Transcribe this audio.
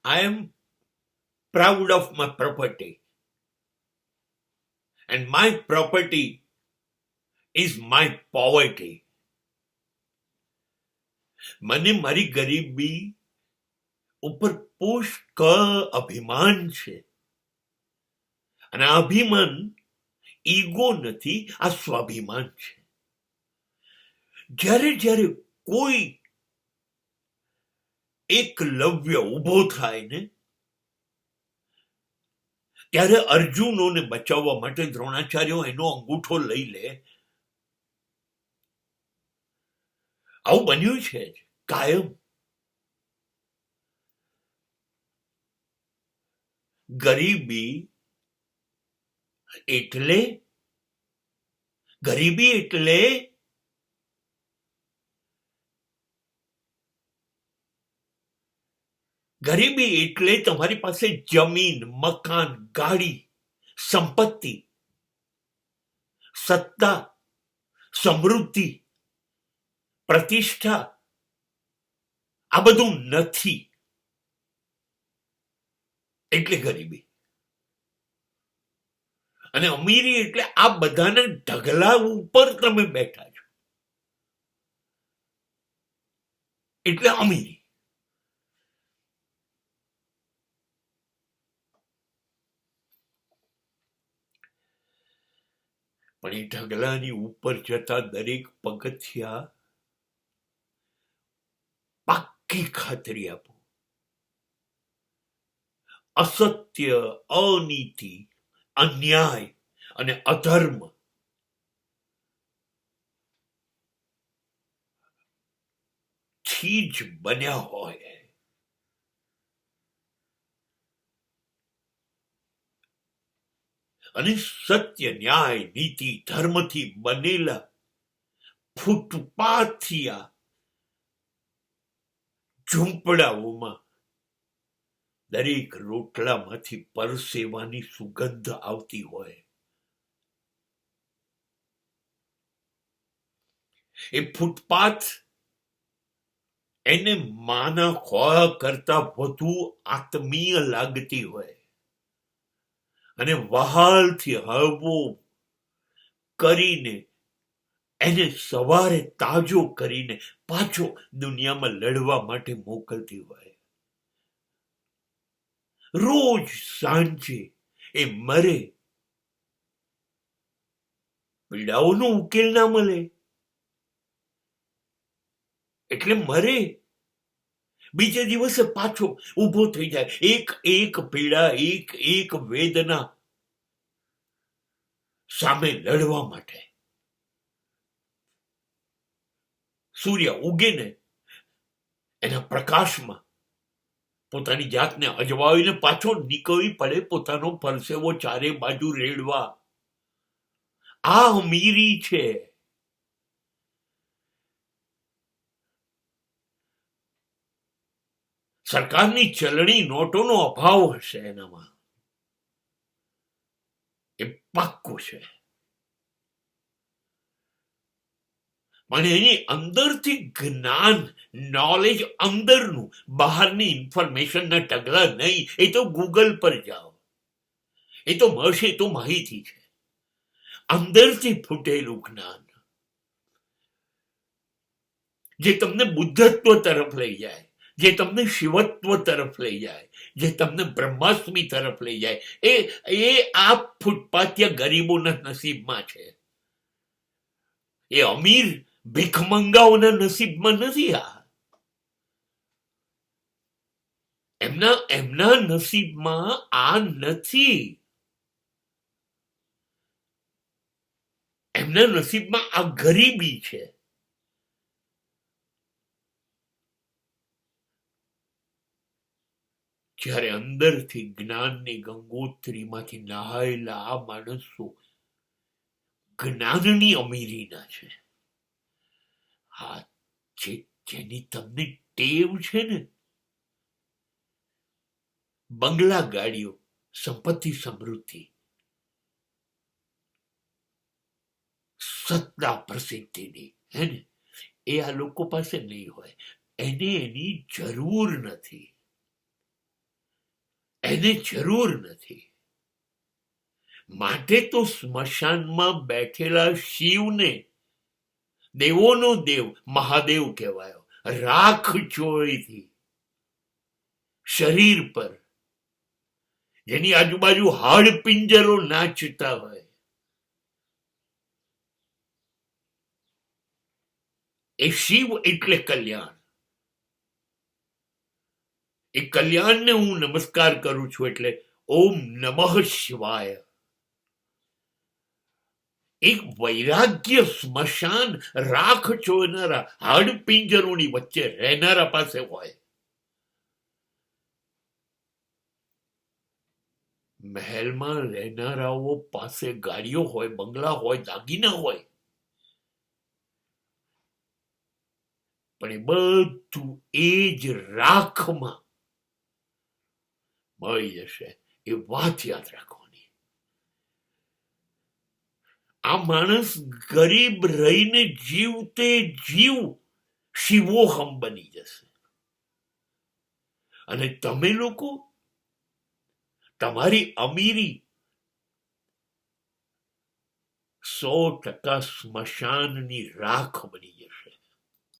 I am proud of my property, and my property is my poverty. મને મારી ગરીબી ઉપર પુષ્કળ અભિમાન છે, અને આ અભિમાન ઈગો નથી, આ સ્વાભિમાન છે. જ્યારે જ્યારે કોઈ એકલવ્ય ઊભો થાય ને, ત્યારે અર્જુનોને બચાવવા માટે દ્રોણાચાર્ય એનો અંગૂઠો લઈ લે. આવું બન્યું છે કાયમ. ગરીબી એટલે તમારી પાસે જમીન, મકાન, ગાડી, સંપત્તિ, સત્તા, સમૃદ્ધિ, પ્રતિષ્ઠા આ બધું નથી એટલે ગરીબી. અને અમીરી એટલે આ બધાના ઢગલા ઉપર તમે બેઠા છો એટલે અમીરી. પણ એ ઢગલાની ઉપર જતા દરેક પગથિયા પાક્કી ખાતરી આપો, અસત્ય, અનીતિ, અન્યાય અને અધર્મ થી જ બન્યા હોય. અને સત્ય, ન્યાય, નીતિ, ધર્મથી બનેલા ફૂટપાથથી આ ઝૂંપડાઓમાં દરેક રોટલામાંથી પરસેવાની સુગંધ આવતી હોય. એ ફૂટપાથ એને માના ખોળા કરતા વધુ આત્મીય લાગતી હોય, અને વહાલથી હળવો કરીને એને સવારે તાજો કરીને પાછો દુનિયામાં લડવા માટે મોકલતી હોય. રોજ સાંજે એ મરે, પીડાઓનો ઉકેલ ના મળે એટલે મરે. બીજે દિવસે પાછો ઊભો થઈ જાય, એક પીડા, એક વેદના સામે લડવા માટે. સૂર્ય ઉગે ને એના પ્રકાશમાં પોતાની જાતને અજવાળીને પાછો નીકળવી પડે પોતાનો પરસેવો ચારે બાજુ રેડવા. આ અમીરી છે. સરકારની ચલણી નોટોનો અભાવ હશે એનામાં, એ પાક્કું છે. પણ એની અંદરથી જ્ઞાન, નોલેજ અંદરનું, બહારની ઇન્ફોર્મેશનના ઢગલા નહીં. એ તો ગૂગલ પર જાઓ, એ તો મળશે, એ તો માહિતી છે. અંદરથી ફૂટેલું જ્ઞાન જે તમને બુદ્ધત્વ તરફ લઈ જાય, જે તમને શિવત્વ તરફ લઈ જાય, જે તમને બ્રહ્માસ્મી તરફ લઈ જાય, એ આ ફૂટપાથિયા ગરીબોના નસીબમાં છે. એ અમીર ભીખમંગાઓના નસીબમાં નથી. આ એમના નસીબમાં આ નથી. એમના નસીબમાં આ ગરીબી છે. જ્યારે અંદરથી જ્ઞાનની ગંગોત્રીમાંથી નહાયેલા આ માણસો જ્ઞાનની અમીરીના છે. હા, જેની તમને ટેવ છે ને, બંગલા, ગાડીઓ, સંપત્તિ, સમૃદ્ધિ, સત્તા, પ્રસિદ્ધિની, હે ને, એ આ લોકો પાસે નહીં હોય. એને એની જરૂર નથી. એને જરૂર નથી. માટે તો સ્મશાનમાં બેઠેલા શિવને દેવોનો દેવ મહાદેવ કહેવાયો. રાખ ચોળીથી શરીર પર, જેની આજુબાજુ હાડ પિંજરો નાચતા હોય, એ શિવ એટલે કલ્યાણ. એ કલ્યાણને હું નમસ્કાર કરું છું. એટલે ઓમ નમઃ શિવાય. એક વૈરાગ્ય સ્મશાન રાખ ચોરનારા હાડ પિંજરોની વચ્ચે રહેનારા પાસે હોય. મહેલમાં રહેનારાઓ પાસે ગાડીઓ હોય, બંગલા હોય, દાગીના હોય, પણ એ બધું એ જ રાખમાં મળી જશે. એ વાત યાદ રાખવાની. આ માણસ ગરીબ રહીને જીવતે જીવ શિવોહમ બની જશે. અને તમે લોકો તમારી અમીરી 100% સ્મશાનની રાખ બની જશે.